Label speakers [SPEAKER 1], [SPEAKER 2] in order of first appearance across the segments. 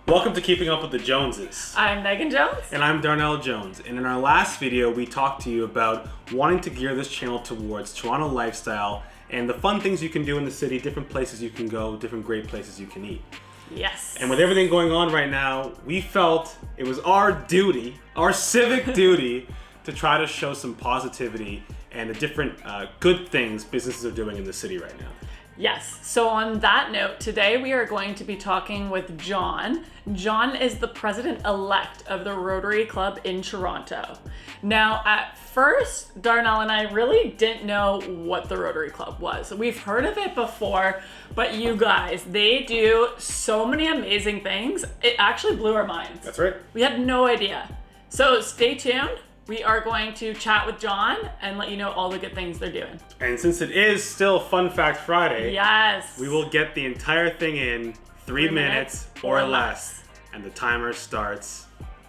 [SPEAKER 1] Welcome to Keeping Up with the Joneses.
[SPEAKER 2] I'm Megan Jones.
[SPEAKER 1] And I'm Darnell Jones. And in our last video, we talked to you about wanting to gear this channel towards Toronto lifestyle and the fun things you can do in the city, different places you can go, different great places you can eat.
[SPEAKER 2] Yes.
[SPEAKER 1] And with everything going on right now, we felt it was our duty, our civic duty, to try to show some positivity and the different good things businesses are doing in the city right now.
[SPEAKER 2] Yes. So on that note, today we are going to be talking with John. John is the president-elect of the Rotary Club in Toronto. Now, at first, Darnell and I really didn't know what the Rotary Club was. We've heard of it before, but you guys, they do so many amazing things. It actually blew our minds.
[SPEAKER 1] That's right.
[SPEAKER 2] We had no idea. So stay tuned. We are going to chat with John and let you know all the good things they're doing.
[SPEAKER 1] And since it is still Fun Fact Friday,
[SPEAKER 2] yes,
[SPEAKER 1] we will get the entire thing in 3 minutes or less. And the timer starts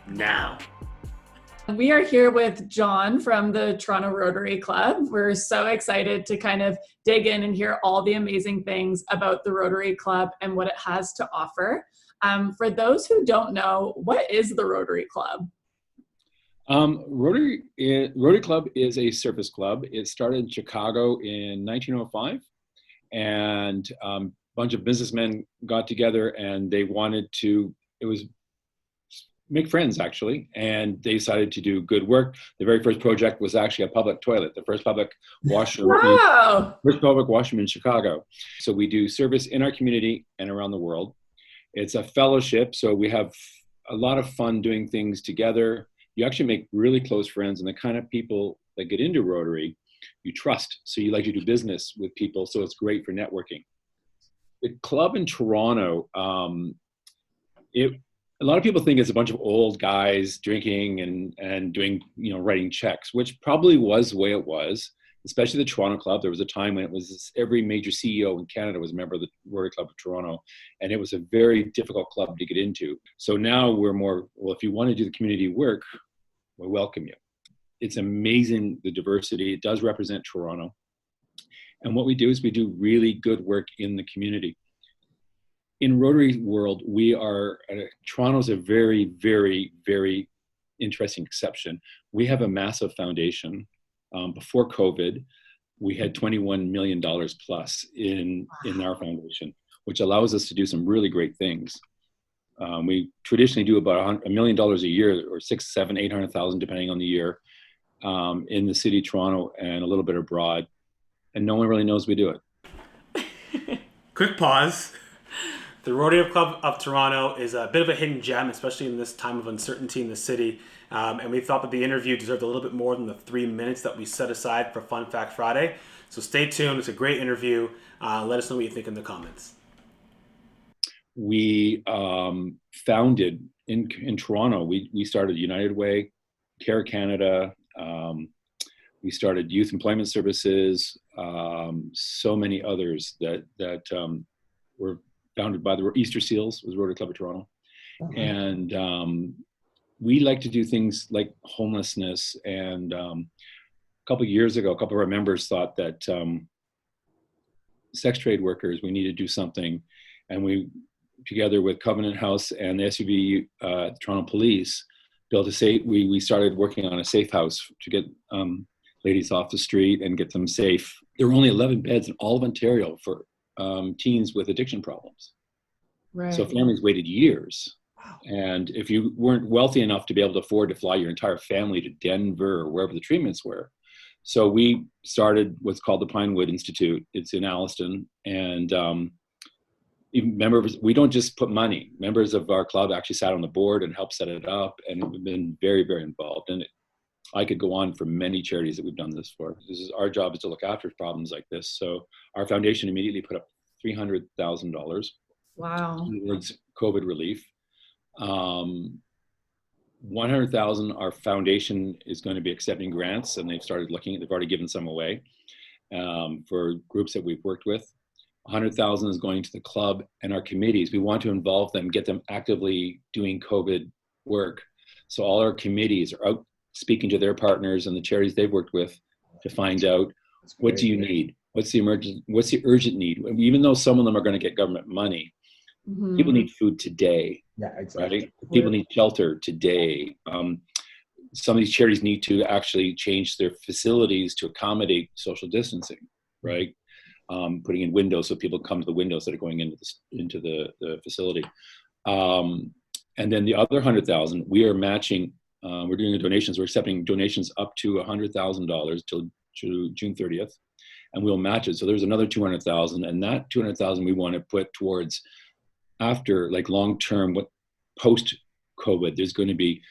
[SPEAKER 1] now.
[SPEAKER 2] We are here with John from the Toronto Rotary Club. We're so excited to kind of dig in and hear all the amazing things about the Rotary Club and what it has to offer. For those who don't know, what is the Rotary Club?
[SPEAKER 3] Rotary Club is a service club. It started in Chicago in 1905, and a bunch of businessmen got together and they wanted to, make friends actually, and they decided to do good work. The very first project was actually a public toilet, the first public washroom, first public washroom in Chicago. So we do service in our community and around the world. It's a fellowship, so we have a lot of fun doing things together. You actually make really close friends, and the kind of people that get into Rotary, you trust. So you like to do business with people, so it's great for networking. The club in Toronto, a lot of people think it's a bunch of old guys drinking and doing, writing checks, which probably was the way it was, especially the Toronto Club. There was a time when it was every major CEO in Canada was a member of the Rotary Club of Toronto, and it was a very difficult club to get into. So now we're more, well, if you want to do the community work, we welcome you. It's amazing, the diversity. It does represent Toronto. And what we do is we do really good work in the community. In Rotary world, Toronto's a very, very, very interesting exception. We have a massive foundation. Before COVID, we had $21 million plus in our foundation, which allows us to do some really great things. We traditionally do about $1 million a year, or 6, 7, 800,000, depending on the year, in the city of Toronto and a little bit abroad. And no one really knows we do it.
[SPEAKER 1] Quick pause. The Rotary Club of Toronto is a bit of a hidden gem, especially in this time of uncertainty in the city. And we thought that the interview deserved a little bit more than the 3 minutes that we set aside for Fun Fact Friday. So stay tuned. It's a great interview. Let us know what you think in the comments.
[SPEAKER 3] We founded in Toronto. We started United Way, Care Canada. We started Youth Employment Services. So many others that were founded by the Easter Seals, was Rotary Club of Toronto.
[SPEAKER 2] Okay.
[SPEAKER 3] And we like to do things like homelessness. And a couple of years ago, a couple of our members thought that sex trade workers, we need to do something. And we, together with Covenant House and the SUV Toronto Police, we started working on a safe house to get ladies off the street and get them safe. There were only 11 beds in all of Ontario for teens with addiction problems.
[SPEAKER 2] Right.
[SPEAKER 3] So families waited years.
[SPEAKER 2] Wow.
[SPEAKER 3] And if you weren't wealthy enough to be able to afford to fly your entire family to Denver or wherever the treatments were. So we started what's called the Pinewood Institute. It's in Alliston. And members, we don't just put money. Members of our club actually sat on the board and helped set it up. And we've been very, very involved in it. I could go on for many charities that we've done this for. Our job is to look after problems like this. So our foundation immediately put up $300,000 towards COVID relief. 100,000, our foundation is going to be accepting grants, and they've already given some away for groups that we've worked with. 100,000 is going to the club and our committees. We want to involve them, get them actively doing COVID work. So all our committees are out speaking to their partners and the charities they've worked with to find out, what do you need? What's the urgent need? Even though some of them are going to get government money, People need food today.
[SPEAKER 4] Yeah, exactly.
[SPEAKER 3] Right? People need shelter today. Some of these charities need to actually change their facilities to accommodate social distancing, right? Putting in windows so people come to the windows that are going into the facility. And then the other 100,000, we are matching. We're doing the donations. We're accepting donations up to $100,000 till June 30th, and we'll match it. So there's another 200,000, and that 200,000 we want to put towards after, like, long-term, what post-COVID. There's going to be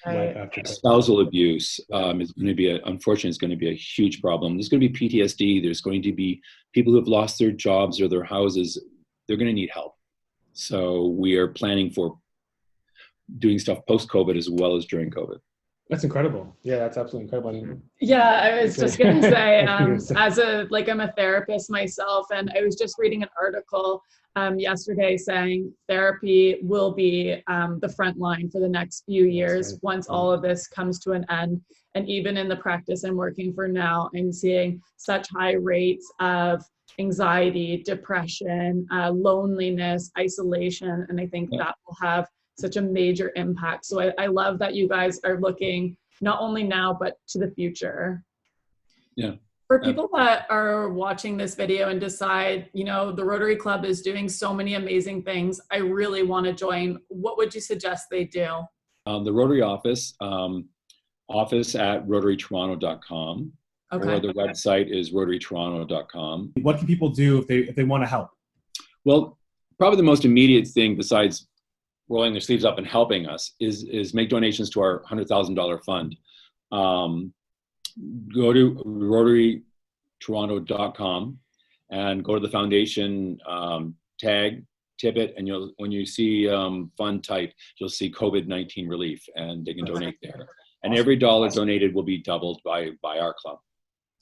[SPEAKER 3] spousal abuse. Is going to be unfortunately, it's going to be a huge problem. There's going to be PTSD. There's going to be people who have lost their jobs or their houses. They're going to need help. So we are planning for doing stuff post-COVID as well as during COVID.
[SPEAKER 4] That's incredible. Yeah, that's absolutely incredible.
[SPEAKER 2] Yeah, I was just going to say, I'm a therapist myself, and I was just reading an article yesterday saying therapy will be the front line for the next few years once all of this comes to an end. And even in the practice I'm working for now, I'm seeing such high rates of anxiety, depression, loneliness, isolation, and I think that will have such a major impact. So I love that you guys are looking not only now, but to the future.
[SPEAKER 3] Yeah.
[SPEAKER 2] For people that are watching this video and decide, the Rotary Club is doing so many amazing things, I really want to join, what would you suggest they do?
[SPEAKER 3] The Rotary office at rotarytoronto.com, or the website is rotarytoronto.com.
[SPEAKER 4] What can people do if they want to help?
[SPEAKER 3] Well, probably the most immediate thing besides rolling their sleeves up and helping us is make donations to our $100,000 fund. Go to rotarytoronto.com and go to the foundation tip it, and when you see fund type, you'll see COVID-19 relief, and they can donate there. And every dollar donated will be doubled by our club.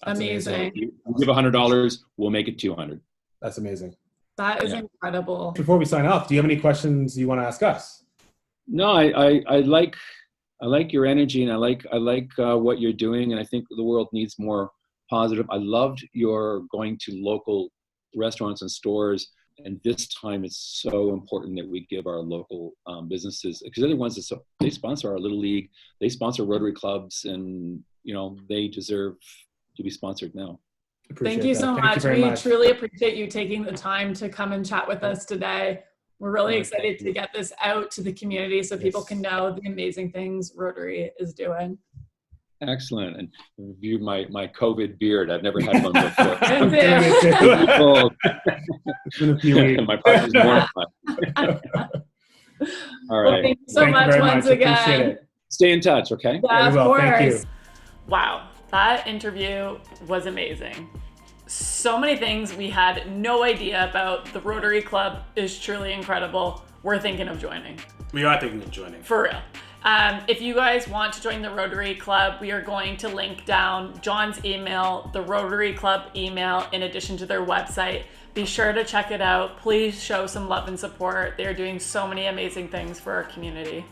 [SPEAKER 4] That's
[SPEAKER 2] amazing.
[SPEAKER 3] You give $100, we'll make it 200.
[SPEAKER 4] That's amazing.
[SPEAKER 2] That is incredible.
[SPEAKER 4] Before we sign off, do you have any questions you want to ask us?
[SPEAKER 3] No, I like your energy, and I like what you're doing, and I think the world needs more positive. I loved your going to local restaurants and stores, and this time it's so important that we give our local businesses, because they're the ones that they sponsor our Little League, they sponsor Rotary clubs, and they deserve to be sponsored now.
[SPEAKER 2] Thank you so much. We truly appreciate you taking the time to come and chat with us today. We're really excited to get this out to the community so people can know the amazing things Rotary is doing.
[SPEAKER 3] Excellent. And review my COVID beard. I've never had one before.
[SPEAKER 4] It's been a few weeks.
[SPEAKER 3] My partner's mortified. All right.
[SPEAKER 2] Well, thank you so much once again.
[SPEAKER 3] Stay in touch, okay?
[SPEAKER 2] Yeah, of course.
[SPEAKER 4] Thank you.
[SPEAKER 2] Wow, that interview was amazing. So many things we had no idea about. The Rotary Club is truly incredible. We're thinking of joining.
[SPEAKER 1] We are thinking of joining.
[SPEAKER 2] For real. If you guys want to join the Rotary Club, we are going to link down John's email, the Rotary Club email, in addition to their website. Be sure to check it out. Please show some love and support. They are doing so many amazing things for our community.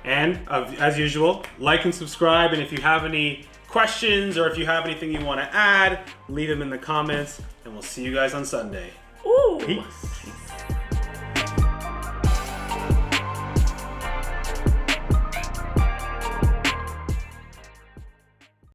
[SPEAKER 1] And as usual, like and subscribe. And if you have any questions or if you have anything you want to add, leave them in the comments. And we'll see you guys on Sunday.
[SPEAKER 2] Ooh.
[SPEAKER 1] Peace.